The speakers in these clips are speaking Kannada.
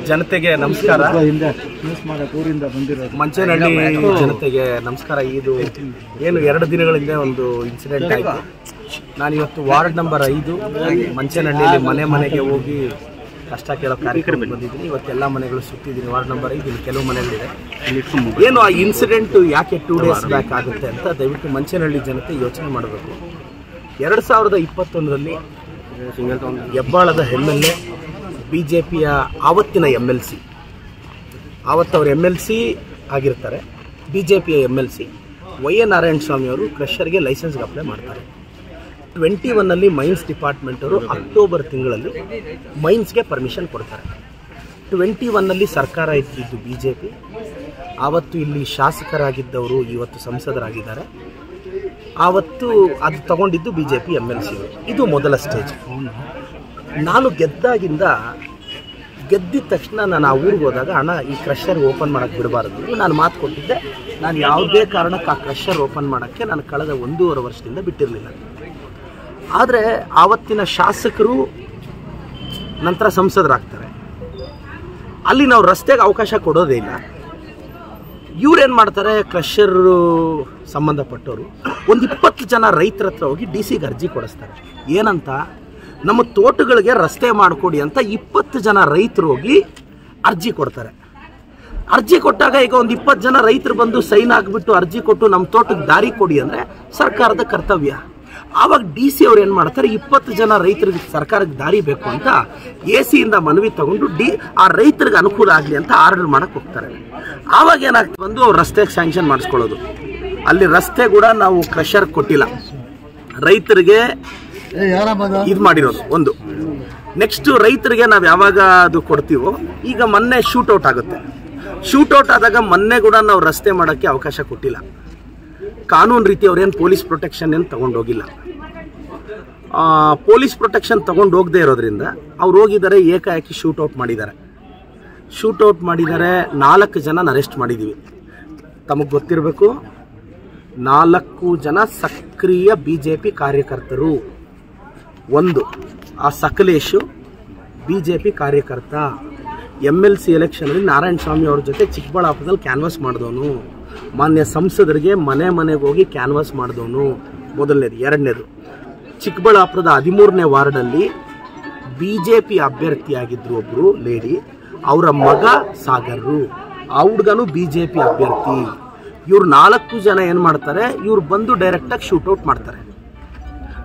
ಜನತೆಗೆ ನಮಸ್ಕಾರ. ಮಂಚೇನಹಳ್ಳಿ ಜನತೆಗೆ ನಮಸ್ಕಾರ. ಇದು ಏನು 2 ದಿನಗಳ ಹಿಂದೆ ಒಂದು ಇನ್ಸಿಡೆಂಟ್ ಆಯಿತು. ನಾನಿವತ್ತು ವಾರ್ಡ್ ನಂಬರ್ 5 ಮಂಚೇನಹಳ್ಳಿಯಲ್ಲಿ ಮನೆ ಮನೆಗೆ ಹೋಗಿ ಕಷ್ಟ ಕೇಳೋ ಕಾರ್ಯಕ್ರಮ ಬಂದಿದ್ದೀನಿ. ಇವತ್ತೆಲ್ಲ ಮನೆಗಳು ಸುತ್ತಿದ್ದೀನಿ. ವಾರ್ಡ್ ನಂಬರ್ 5 ಇಲ್ಲಿ ಕೆಲವು ಮನೆಗಳಿದೆ. ಏನು ಆ ಇನ್ಸಿಡೆಂಟು ಯಾಕೆ 2 ಡೇಸ್ ಬ್ಯಾಕ್ ಆಗುತ್ತೆ ಅಂತ ದಯವಿಟ್ಟು ಮಂಚೇನಹಳ್ಳಿ ಜನತೆ ಯೋಚನೆ ಮಾಡಬೇಕು. 2021ರಲ್ಲಿ ಹೆಬ್ಬಾಳದ MLA BJPಯ ಆವತ್ತಿನ MLC, ಆವತ್ತವ್ರು MLC ಆಗಿರ್ತಾರೆ, BJPಯ MLC YA ನಾರಾಯಣಸ್ವಾಮಿ ಅವರು ಕ್ರಷರ್ಗೆ ಲೈಸೆನ್ಸ್ಗೆ ಅಪ್ಲೈ ಮಾಡ್ತಾರೆ. 21ನಲ್ಲಿ ಮೈನ್ಸ್ ಡಿಪಾರ್ಟ್ಮೆಂಟ್ ಅವರು ಅಕ್ಟೋಬರ್ ತಿಂಗಳಲ್ಲಿ ಮೈನ್ಸ್ಗೆ ಪರ್ಮಿಷನ್ ಕೊಡ್ತಾರೆ. 21ನಲ್ಲಿ ಸರ್ಕಾರ ಇದ್ದಿದ್ದು BJP, ಆವತ್ತು ಇಲ್ಲಿ ಶಾಸಕರಾಗಿದ್ದವರು ಇವತ್ತು ಸಂಸದರಾಗಿದ್ದಾರೆ. ಆವತ್ತು ಅದು ತಗೊಂಡಿದ್ದು BJP MLC ಅವರು. ಇದು ಮೊದಲ ಸ್ಟೇಜ್. ನಾನು ಗೆದ್ದಿದ ತಕ್ಷಣ ನಾನು ಆ ಊರಿಗೆ ಹೋದಾಗ ಅಣ್ಣ ಈ ಕ್ರಷರ್ ಓಪನ್ ಮಾಡೋಕ್ಕೆ ಬಿಡಬಾರ್ದು, ನಾನು ಮಾತು ಕೊಟ್ಟಿದ್ದೆ. ನಾನು ಯಾವುದೇ ಕಾರಣಕ್ಕೆ ಆ ಕ್ರಷರ್ ಓಪನ್ ಮಾಡೋಕ್ಕೆ ನಾನು ಕಳೆದ 1.5 ವರ್ಷದಿಂದ ಬಿಟ್ಟಿರಲಿಲ್ಲ. ಆದರೆ ಆವತ್ತಿನ ಶಾಸಕರು ನಂತರ ಸಂಸದರಾಗ್ತಾರೆ. ಅಲ್ಲಿ ನಾವು ರಸ್ತೆಗೆ ಅವಕಾಶ ಕೊಡೋದೇ ಇಲ್ಲ. ಇವ್ರೇನು ಮಾಡ್ತಾರೆ, ಕ್ರಷರ್ ಸಂಬಂಧಪಟ್ಟವರು ಒಂದು 20 ಜನ ರೈತರ ಹತ್ರ ಹೋಗಿ DCಗೆ ಅರ್ಜಿ ಕೊಡಿಸ್ತಾರೆ. ಏನಂತ, ನಮ್ಮ ತೋಟಗಳಿಗೆ ರಸ್ತೆ ಮಾಡಿಕೊಡಿ ಅಂತ 20 ಜನ ರೈತರು ಹೋಗಿ ಅರ್ಜಿ ಕೊಡ್ತಾರೆ. ಅರ್ಜಿ ಕೊಟ್ಟಾಗ ಈಗ ಒಂದು 20 ಜನ ರೈತರು ಬಂದು ಸೈನ್ ಆಗಿಬಿಟ್ಟು ಅರ್ಜಿ ಕೊಟ್ಟು ನಮ್ಮ ತೋಟಕ್ಕೆ ದಾರಿ ಕೊಡಿ ಅಂದರೆ ಸರ್ಕಾರದ ಕರ್ತವ್ಯ. ಆವಾಗ DC ಅವ್ರು ಏನು ಮಾಡ್ತಾರೆ, 20 ಜನ ರೈತರಿಗೆ ಸರ್ಕಾರಕ್ಕೆ ದಾರಿ ಬೇಕು ಅಂತ AC ಮನವಿ ತಗೊಂಡು ಆ ರೈತರಿಗೆ ಅನುಕೂಲ ಆಗಲಿ ಅಂತ ಆರ್ಡರ್ ಮಾಡಕ್ಕೆ ಹೋಗ್ತಾರೆ. ಆವಾಗ ಏನಾಗ್ತದೆ, ಬಂದು ಅವ್ರು ರಸ್ತೆಗೆ ಸ್ಯಾಂಕ್ಷನ್ ಮಾಡಿಸ್ಕೊಳ್ಳೋದು. ಅಲ್ಲಿ ರಸ್ತೆ ಕೂಡ ನಾವು ಕ್ರಷರ್ ಕೊಟ್ಟಿಲ್ಲ, ರೈತರಿಗೆ ಇದು ಮಾಡಿರೋದು ಒಂದು. ನೆಕ್ಸ್ಟ್ ರೈತರಿಗೆ ನಾವು ಯಾವಾಗ ಅದು ಕೊಡ್ತೀವೋ, ಈಗ ಮೊನ್ನೆ ಶೂಟೌಟ್ ಆಗುತ್ತೆ. ಶೂಟೌಟ್ ಆದಾಗ ಮೊನ್ನೆ ಕೂಡ ನಾವು ರಸ್ತೆ ಮಾಡೋಕ್ಕೆ ಅವಕಾಶ ಕೊಟ್ಟಿಲ್ಲ. ಕಾನೂನು ರೀತಿ ಅವ್ರೇನು ಪೊಲೀಸ್ ಪ್ರೊಟೆಕ್ಷನ್ ಏನು ತಗೊಂಡೋಗಿಲ್ಲ. ಪೊಲೀಸ್ ಪ್ರೊಟೆಕ್ಷನ್ ತಗೊಂಡು ಹೋಗದೆ ಇರೋದ್ರಿಂದ ಅವ್ರು ಹೋಗಿದ್ದಾರೆ, ಏಕಾಏಕಿ ಶೂಟೌಟ್ ಮಾಡಿದ್ದಾರೆ. 4 ಜನ ಅರೆಸ್ಟ್ ಮಾಡಿದ್ದೀವಿ. ತಮಗೆ ಗೊತ್ತಿರಬೇಕು, 4 ಜನ ಸಕ್ರಿಯ BJP ಕಾರ್ಯಕರ್ತರು. ಒಂದು ಆ ಸಕಲೇಶು BJP ಕಾರ್ಯಕರ್ತ, MLC ಎಲೆಕ್ಷನಲ್ಲಿ ನಾರಾಯಣಸ್ವಾಮಿ ಅವ್ರ ಜೊತೆ ಚಿಕ್ಕಬಳ್ಳಾಪುರದಲ್ಲಿ ಕ್ಯಾನ್ವಾಸ್ ಮಾಡಿದವನು, ಮಾನ್ಯ ಸಂಸದರಿಗೆ ಮನೆ ಮನೆಗೆ ಹೋಗಿ ಕ್ಯಾನ್ವಾಸ್ ಮಾಡಿದವನು. ಮೊದಲನೇದು. ಎರಡನೇದು, ಚಿಕ್ಕಬಳ್ಳಾಪುರದ 13ನೇ ವಾರ್ಡಲ್ಲಿ BJP ಅಭ್ಯರ್ಥಿಯಾಗಿದ್ದರು ಒಬ್ಬರು ಲೇಡಿ, ಅವರ ಮಗ ಸಾಗರ್ರು, ಆ ಹುಡುಗನು BJP ಅಭ್ಯರ್ಥಿ. ಇವ್ರು 4 ಜನ ಏನು ಮಾಡ್ತಾರೆ, ಇವ್ರು ಬಂದು ಡೈರೆಕ್ಟಾಗಿ ಶೂಟೌಟ್ ಮಾಡ್ತಾರೆ.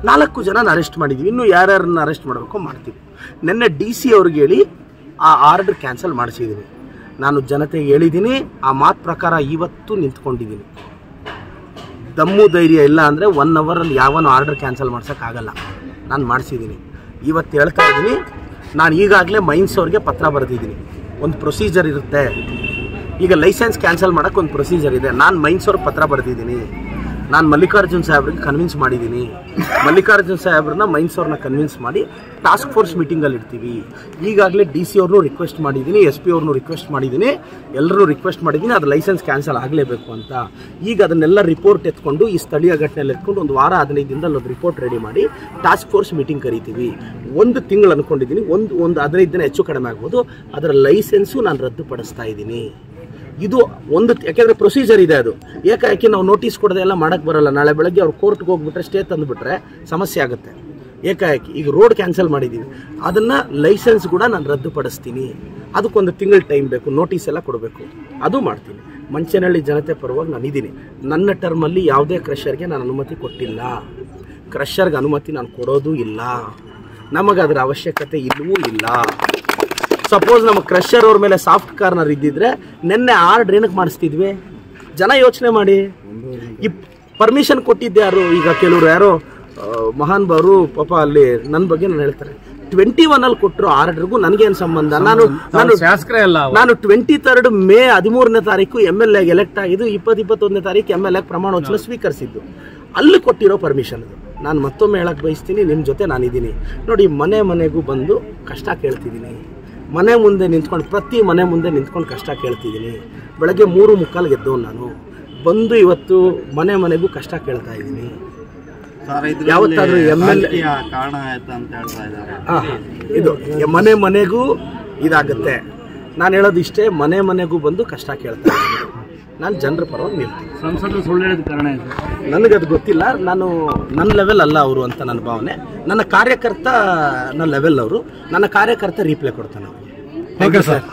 4 ಜನನ ಅರೆಸ್ಟ್ ಮಾಡಿದ್ದೀವಿ. ಇನ್ನು ಯಾರ್ಯಾರನ್ನ ಅರೆಸ್ಟ್ ಮಾಡಬೇಕೋ ಮಾಡ್ತೀವಿ. ನಿನ್ನೆ DC ಅವ್ರಿಗೆ ಹೇಳಿ ಆ ಆರ್ಡರ್ ಕ್ಯಾನ್ಸಲ್ ಮಾಡಿಸಿದ್ದೀನಿ. ನಾನು ಜನತೆಗೆ ಹೇಳಿದ್ದೀನಿ, ಆ ಮಾತು ಪ್ರಕಾರ ಇವತ್ತು ನಿಂತ್ಕೊಂಡಿದ್ದೀನಿ. ದಮ್ಮು ಧೈರ್ಯ ಇಲ್ಲ ಅಂದರೆ 1 ಅವರಲ್ಲಿ ಯಾವನು ಆರ್ಡರ್ ಕ್ಯಾನ್ಸಲ್ ಮಾಡ್ಸೋಕ್ಕಾಗಲ್ಲ. ನಾನು ಮಾಡಿಸಿದ್ದೀನಿ. ಇವತ್ತು ಹೇಳ್ತಾ ಇದ್ದೀನಿ, ನಾನು ಈಗಾಗಲೇ ಮೈನ್ಸ್ ಅವ್ರಿಗೆ ಪತ್ರ ಬರೆದಿದ್ದೀನಿ. ಒಂದು ಪ್ರೊಸೀಜರ್ ಇರುತ್ತೆ. ಈಗ ಲೈಸೆನ್ಸ್ ಕ್ಯಾನ್ಸಲ್ ಮಾಡೋಕ್ಕೆ ಒಂದು ಪ್ರೊಸೀಜರ್ ಇದೆ. ನಾನು ಮೈನ್ಸ್ ಅವ್ರಿಗೆ ಪತ್ರ ಬರೆದಿದ್ದೀನಿ. ನಾನು ಮಲ್ಲಿಕಾರ್ಜುನ್ ಸಾಹೇಬ್ರಿಗೆ ಕನ್ವಿನ್ಸ್ ಮಾಡಿದ್ದೀನಿ. ಮಲ್ಲಿಕಾರ್ಜುನ್ ಸಾಹೇಬ್ರನ್ನ ಮೈನ್ಸ್ ಅವ್ರನ್ನ ಕನ್ವಿನ್ಸ್ ಮಾಡಿ ಟಾಸ್ಕ್ ಫೋರ್ಸ್ ಮೀಟಿಂಗಲ್ಲಿ ಇರ್ತೀವಿ. ಈಗಾಗಲೇ DC ಅವ್ರನ್ನೂ ರಿಕ್ವೆಸ್ಟ್ ಮಾಡಿದ್ದೀನಿ, SP ಅವ್ರನ್ನೂ ರಿಕ್ವೆಸ್ಟ್ ಮಾಡಿದ್ದೀನಿ, ಎಲ್ಲರೂ ರಿಕ್ವೆಸ್ಟ್ ಮಾಡಿದ್ದೀನಿ. ಅದು ಲೈಸೆನ್ಸ್ ಕ್ಯಾನ್ಸಲ್ ಆಗಲೇಬೇಕು ಅಂತ. ಈಗ ಅದನ್ನೆಲ್ಲ ರಿಪೋರ್ಟ್ ಎತ್ಕೊಂಡು ಈ ಸ್ಥಳೀಯ ಘಟನೆಯಲ್ಲಿ ಎತ್ಕೊಂಡು 1 ವಾರ 15 ದಿನದಲ್ಲಿ ಒಂದು ರಿಪೋರ್ಟ್ ರೆಡಿ ಮಾಡಿ ಟಾಸ್ಕ್ ಫೋರ್ಸ್ ಮೀಟಿಂಗ್ ಕರಿತೀವಿ. 1 ತಿಂಗಳು ಅಂದ್ಕೊಂಡಿದ್ದೀನಿ. ಒಂದು 15 ದಿನ ಹೆಚ್ಚು ಕಡಿಮೆ ಆಗ್ಬೋದು. ಅದರ ಲೈಸೆನ್ಸು ನಾನು ರದ್ದುಪಡಿಸ್ತಾ ಇದ್ದೀನಿ. ಇದು ಒಂದು, ಯಾಕೆಂದರೆ ಪ್ರೊಸೀಜರ್ ಇದೆ. ಅದು ಏಕಾಏಕಿ ನಾವು ನೋಟಿಸ್ ಕೊಡದೆ ಎಲ್ಲ ಮಾಡೋಕ್ಕೆ ಬರೋಲ್ಲ. ನಾಳೆ ಬೆಳಗ್ಗೆ ಅವ್ರು ಕೋರ್ಟ್ಗೆ ಹೋಗ್ಬಿಟ್ರೆ, ಸ್ಟೇ ತಂದುಬಿಟ್ರೆ ಸಮಸ್ಯೆ ಆಗುತ್ತೆ. ಏಕಾಏಕಿ ಈಗ ರೋಡ್ ಕ್ಯಾನ್ಸಲ್ ಮಾಡಿದ್ದೀವಿ, ಅದನ್ನು ಲೈಸೆನ್ಸ್ ಕೂಡ ನಾನು ರದ್ದುಪಡಿಸ್ತೀನಿ. ಅದಕ್ಕೊಂದು ತಿಂಗಳು ಟೈಮ್ ಬೇಕು, ನೋಟಿಸ್ ಎಲ್ಲ ಕೊಡಬೇಕು. ಅದು ಮಾಡ್ತೀನಿ. ಮಂಚೇನಹಳ್ಳಿ ಜನತೆ ಪರವಾಗಿ ನಾನಿದ್ದೀನಿ. ನನ್ನ ಟರ್ಮಲ್ಲಿ ಯಾವುದೇ ಕ್ರಷರ್ಗೆ ನಾನು ಅನುಮತಿ ಕೊಟ್ಟಿಲ್ಲ. ಕ್ರಷರ್ಗೆ ಅನುಮತಿ ನಾನು ಕೊಡೋದು ಇಲ್ಲ. ನಮಗೆ ಅದರ ಅವಶ್ಯಕತೆ ಇಲ್ಲವೂ ಇಲ್ಲ. ಸಪೋಸ್ ನಮ್ಮ ಕ್ರಷರ್ ಅವ್ರ ಮೇಲೆ ಸಾಫ್ಟ್ ಕಾರ್ನರ್ ಇದ್ದಿದ್ರೆ ನಿನ್ನೆ ಆರ್ಡರ್ ಏನಕ್ಕೆ ಮಾಡಿಸ್ತಿದ್ವಿ? ಜನ ಯೋಚನೆ ಮಾಡಿ. ಈ ಪರ್ಮಿಷನ್ ಕೊಟ್ಟಿದ್ದೆ ಯಾರು? ಈಗ ಕೆಲವರು ಯಾರೋ ಮಹಾನ್ ಬಾರು ಪಾಪ ಅಲ್ಲಿ ನನ್ನ ಬಗ್ಗೆ ನಾನು ಹೇಳ್ತಾರೆ. 21ಲ್ಲಿ ಕೊಟ್ಟರು ಆರ್ಡರ್ಗೂ ನನಗೇನು ಸಂಬಂಧ? ನಾನು 23 ಮೇ 13ನೇ ತಾರೀಕು MLA ಎಲೆಕ್ಟ್ ಆಗಿದ್ದು, 21ನೇ ತಾರೀಕು MLA ಪ್ರಮಾಣ ವಚನ ಸ್ವೀಕರಿಸಿದ್ದು. ಅಲ್ಲಿ ಕೊಟ್ಟಿರೋ ಪರ್ಮಿಷನ್ ಅದು. ನಾನು ಮತ್ತೊಮ್ಮೆ ಹೇಳಕ್ಕೆ ಬಯಸ್ತೀನಿ, ನಿಮ್ಮ ಜೊತೆ ನಾನಿದ್ದೀನಿ. ನೋಡಿ, ಮನೆ ಮನೆಗೂ ಬಂದು ಕಷ್ಟ ಕೇಳ್ತಿದ್ದೀನಿ. ಮನೆ ಮುಂದೆ ನಿಂತ್ಕೊಂಡು, ಪ್ರತಿ ಮನೆ ಮುಂದೆ ನಿಂತ್ಕೊಂಡು ಕಷ್ಟ ಕೇಳ್ತಿದ್ದೀನಿ. ಬೆಳಗ್ಗೆ 3:45 ಗೆದ್ದವನು ನಾನು. ಬಂದು ಇವತ್ತು ಮನೆ ಮನೆಗೂ ಕಷ್ಟ ಕೇಳ್ತಾ ಇದ್ದೀನಿ. ಯಾವತ್ತಾದ್ರೂ MLA ಕಾರಣ ಆಯ್ತು ಅಂತ ಹೇಳ್ತಾ ಇದ್ದಾರೆ. ಇದು ಮನೆ ಮನೆಗೂ ಇದಾಗುತ್ತೆ. ನಾನು ಹೇಳೋದು ಇಷ್ಟೇ, ಮನೆ ಮನೆಗೂ ಬಂದು ಕಷ್ಟ ಕೇಳ್ತಾ ಇದ್ದೀನಿ. ನಾನು ಜನರ ಪರವಾಗಿ ನಿಲ್ತೀನಿ. ಸಂಸದರು ಸುಳ್ಳು ಹೇಳಿದ ಕಾರಣ ಇದೆ, ನನಗದು ಗೊತ್ತಿಲ್ಲ. ನಾನು ನನ್ನ ಲೆವೆಲ್ ಅಲ್ಲ ಅವರು ಅಂತ ನನ್ನ ಭಾವನೆ. ನನ್ನ ಕಾರ್ಯಕರ್ತ ನನ್ನ ಲೆವೆಲ್ ಅವರು, ನನ್ನ ಕಾರ್ಯಕರ್ತ ರೀಪ್ಲೈ ಕೊಡ್ತಾನೆ ಅವ್ರಿಗೆ. Thank you sir.